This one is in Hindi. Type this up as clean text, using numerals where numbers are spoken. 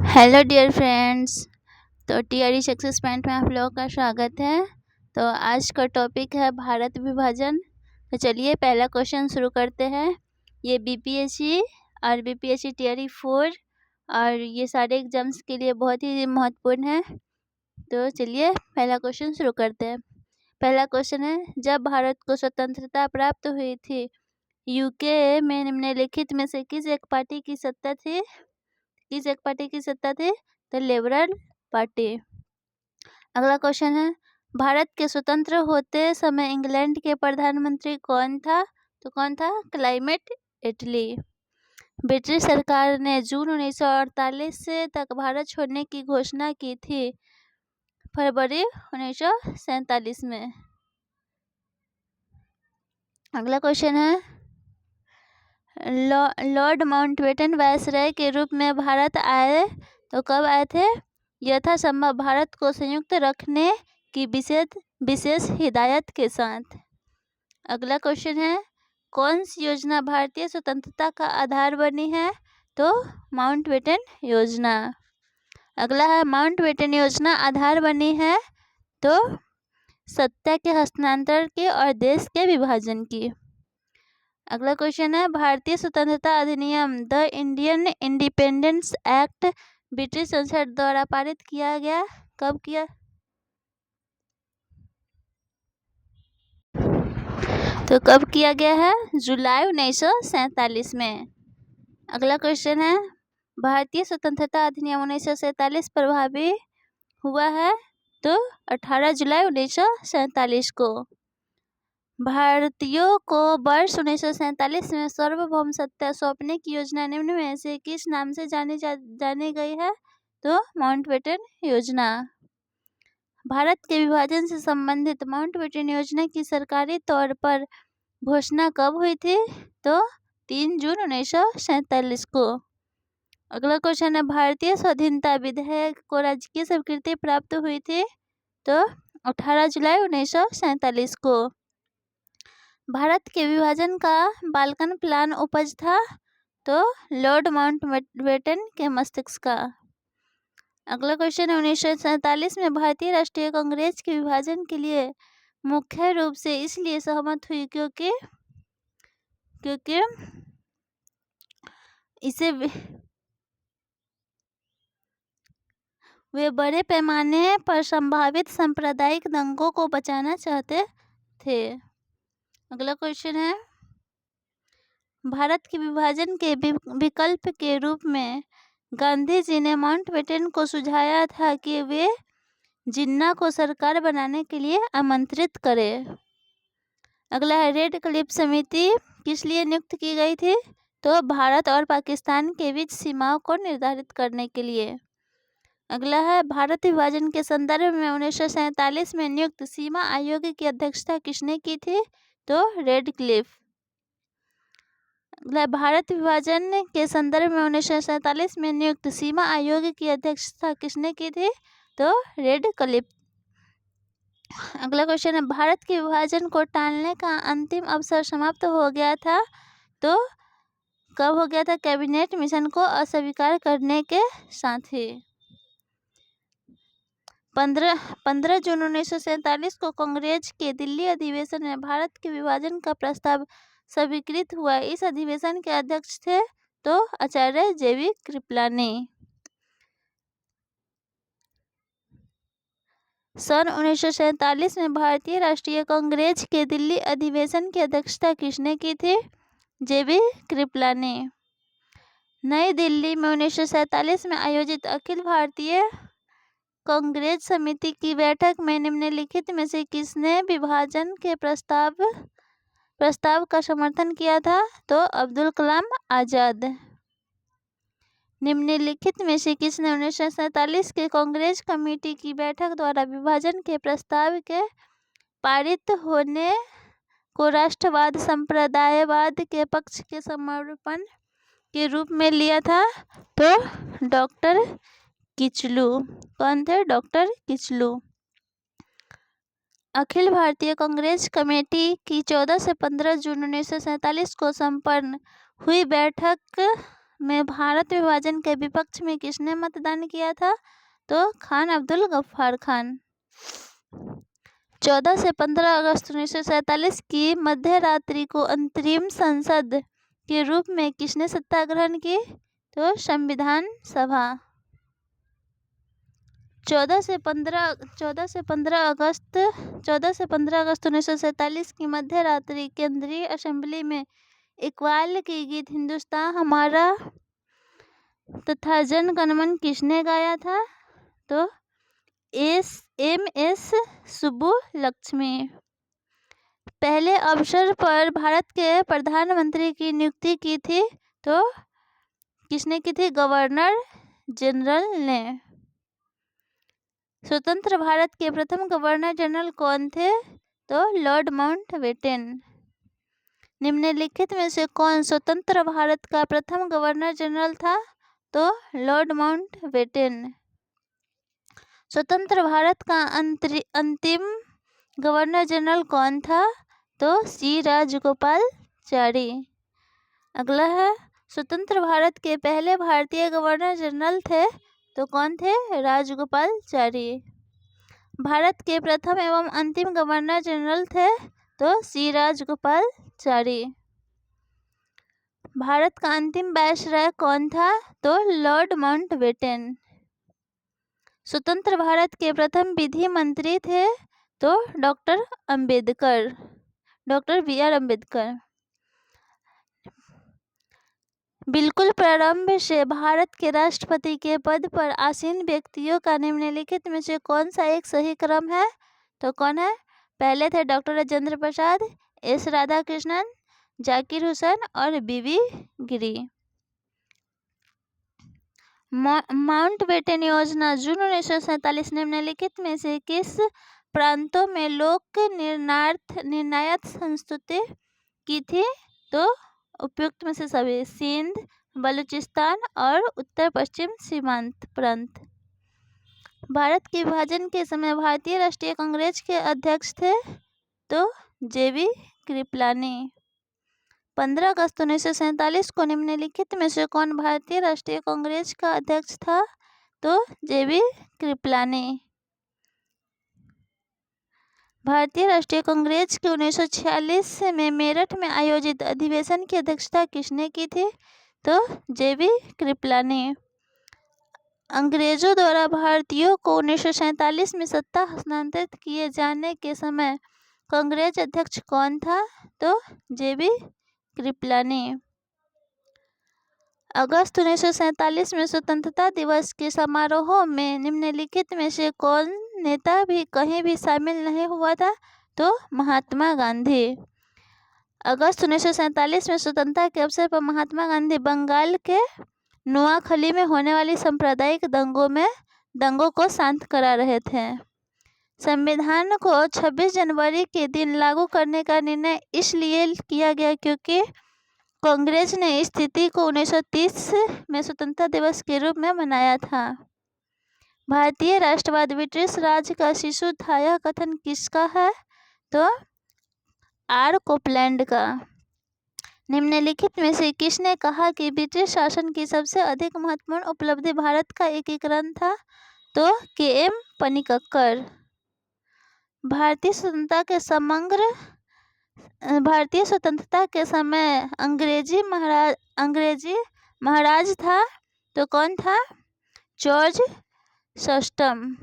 Hello dear friends. तो टीआरई सक्सेस पॉइंट में आप लोगों का स्वागत है। तो आज का टॉपिक है भारत विभाजन। तो चलिए पहला क्वेश्चन शुरू करते हैं। ये बीपीएससी और बीपीएससी टीआरई 4 और ये सारे एग्जाम्स के लिए बहुत ही महत्वपूर्ण है। तो चलिए पहला क्वेश्चन शुरू करते हैं। पहला क्वेश्चन है, जब भारत को स्वतंत्रता प्राप्त हुई थी, यूके में निम्नलिखित में से किस एक पार्टी की सत्ता थी? The liberal party. अगला क्वेश्चन है, भारत के स्वतंत्र होते समय इंग्लैंड के प्रधानमंत्री कौन था? तो कौन था? क्लाइमेट एटली। ब्रिटिश सरकार ने जून 1948 से तक भारत छोड़ने की घोषणा की थी, फरवरी 1947 में। अगला क्वेश्चन है, लॉर्ड माउंटबेटन वायसराय के रूप में भारत आए तो कब आए थे? यथासंभव भारत को संयुक्त रखने की विशेष हिदायत के साथ। अगला क्वेश्चन है, कौन सी योजना भारतीय स्वतंत्रता का आधार बनी है? तो माउंटबेटन योजना। अगला है, माउंटबेटन योजना आधार बनी है तो सत्ता के हस्तांतरण की और देश के विभाजन की। अगला क्वेश्चन है, भारतीय स्वतंत्रता अधिनियम the Indian independence act British संसद द्वारा पारित किया गया कब किया? तो कब किया गया है? जुलाई 1947 में। अगला क्वेश्चन है, भारतीय स्वतंत्रता अधिनियम 1947 प्रभावी हुआ है तो 18 जुलाई 1947 को। भारतीयों को वर्ष 1947 में सार्वभौम सत्ता सौंपने की योजना निम्न में से किस नाम से जानी गई है? तो माउंटबेटन योजना। भारत के विभाजन से संबंधित माउंटबेटन योजना की सरकारी तौर पर घोषणा कब हुई थी? तो 3 जून 1947 को। अगला क्वेश्चन है, भारतीय स्वाधीनता विधेयक को राजकीय स्वीकृति प्राप्त हुई थी तो 18 जुलाई 1947 को। भारत के विभाजन का बाल्कन प्लान उपज था तो लॉर्ड माउंटबेटन के मस्तिष्क का। अगला क्वेश्चन है, 1947 में भारतीय राष्ट्रीय कांग्रेस के विभाजन के लिए मुख्य रूप से इसलिए सहमत हुई क्योंकि इसे वे बड़े पैमाने पर संभावित सांप्रदायिक दंगों को बचाना चाहते थे। अगला क्वेश्चन है, भारत के विभाजन के विकल्प के रूप में गांधी जी ने माउंटबेटन को सुझाया था कि वे जिन्ना को सरकार बनाने के लिए आमंत्रित करें। अगला है, रेड क्लिफ समिति किस लिए नियुक्त की गई थी? तो भारत और पाकिस्तान के बीच सीमाओं को निर्धारित करने के लिए। अगला है, भारत विभाजन के संदर्भ में 1947 में नियुक्त सीमा आयोग की अध्यक्षता किसने की थी? तो रेड क्लिफ। अगला, भारत विभाजन के संदर्भ में 1947 में नियुक्त सीमा आयोग की अध्यक्षता किसने की थी? तो रेड क्लिफ। अगला क्वेश्चन है, भारत के विभाजन को टालने का अंतिम अवसर समाप्त हो गया था तो कब हो गया था? कैबिनेट मिशन को अस्वीकार करने के साथ ही। 15 जून 1947 को कांग्रेस के दिल्ली अधिवेशन में भारत के विभाजन का प्रस्ताव स्वीकृत हुआ। इस अधिवेशन के अध्यक्ष थे तो आचार्य जेवी कृपलानी। सन 1947 में भारतीय राष्ट्रीय कांग्रेस के दिल्ली अधिवेशन की अध्यक्षता किसने की थी? जेवी कृपलानी। नई दिल्ली में 1947 में आयोजित अखिल भारतीय कांग्रेस समिति की बैठक में निम्नलिखित में से किसने विभाजन के प्रस्ताव का समर्थन किया था? तो अब्दुल कलाम आजाद। निम्नलिखित में से किसने 1947 के कांग्रेस कमेटी की बैठक द्वारा विभाजन के प्रस्ताव के पारित होने को राष्ट्रवाद संप्रदायवाद के पक्ष के समर्पण के रूप में लिया था? तो डॉक्टर किचलू। कौन थे? डॉक्टर किचलू। अखिल भारतीय कांग्रेस कमेटी की 14 से 15 जून 1947 को संपन्न हुई बैठक में भारत विभाजन के विपक्ष में किसने मतदान किया था? तो खान अब्दुल गफ्फार खान। 14 से 15 अगस्त 1947 की मध्य रात्रि को अंतरिम संसद के रूप में किसने सत्ता ग्रहण की? तो संविधान सभा। 14 से 15 अगस्त 1947 की मध्य रात्रि केंद्रीय असेंबली में इकबाल के गीत हिंदुस्तान हमारा तथा जन गण मन किसने गाया था? तो एम.एस. सुब्बुलक्ष्मी। पहले अवसर पर भारत के प्रधानमंत्री की नियुक्ति की थी? तो किसने की थी? गवर्नर जनरल ने। स्वतंत्र भारत के प्रथम गवर्नर जनरल कौन थे? तो लॉर्ड माउंटबेटन। निम्नलिखित में से कौन स्वतंत्र भारत का प्रथम गवर्नर जनरल था? तो लॉर्ड माउंटबेटन। स्वतंत्र भारत का अंतिम गवर्नर जनरल कौन था? तो सी राजगोपालाचारी। अगला है, स्वतंत्र भारत के पहले भारतीय गवर्नर जनरल थे? तो कौन थे? राजगोपालाचारी। भारत के प्रथम एवं अंतिम गवर्नर जनरल थे? तो सी राजगोपालाचारी। भारत का अंतिम वायसराय कौन था? तो लॉर्ड माउंटबेटन। स्वतंत्र भारत के प्रथम विधि मंत्री थे? तो डॉक्टर बी.आर. अम्बेडकर। बिल्कुल प्रारंभ से भारत के राष्ट्रपति के पद पर आसीन व्यक्तियों का निम्नलिखित में से कौन सा एक सही क्रम है? तो कौन है? पहले थे डॉक्टर राजेंद्र प्रसाद, एस राधाकृष्णन, जाकिर हुसैन और बीवी गिरी। माउंटबेटन योजना जून 1947 निम्नलिखित में से किस प्रांतों में लोक निर्णायक संस्तुति की थी? तो उपयुक्त में से सभी, सिंध, बलूचिस्तान और उत्तर पश्चिम सीमांत प्रांत। भारत के विभाजन के समय भारतीय राष्ट्रीय कांग्रेस के अध्यक्ष थे? तो जे.बी. कृपलानी। 15 अगस्त 1947 को निम्नलिखित में से कौन भारतीय राष्ट्रीय कांग्रेस का अध्यक्ष था? तो जे.बी. कृपलानी। भारतीय राष्ट्रीय कांग्रेस के 1946 में मेरठ में आयोजित अधिवेशन की अध्यक्षता किसने की थी? तो जे.बी. कृपलानी। अंग्रेजों द्वारा भारतीयों को 1947 में सत्ता हस्तांतरित किए जाने के समय कांग्रेस अध्यक्ष कौन था? तो जे.बी. कृपलानी। अगस्त 1947 में स्वतंत्रता दिवस के समारोहों में निम्नलिखित में से कौन नेता भी कहीं भी शामिल नहीं हुआ था? तो महात्मा गांधी। अगस्त 1947 में स्वतंत्रता के अवसर पर महात्मा गांधी बंगाल के नुआखली में होने वाली सांप्रदायिक दंगों को शांत करा रहे थे। संविधान को 26 जनवरी के दिन लागू करने का निर्णय इसलिए किया गया क्योंकि कांग्रेस ने इस तिथि को 1930 में स्वतंत्रता दिवस के रूप में मनाया था। भारतीय राष्ट्रवाद ब्रिटिश राज का शिशु था, यह कथन किसका है? तो आर कोपलैंड का। निम्नलिखित में से किसने कहा कि ब्रिटिश शासन की सबसे अधिक महत्वपूर्ण उपलब्धि भारत का एकीकरण था? तो के.एम. पनिक्कर। भारतीय स्वतंत्रता के समय अंग्रेजी महाराज था? तो कौन था? जॉर्ज 6म।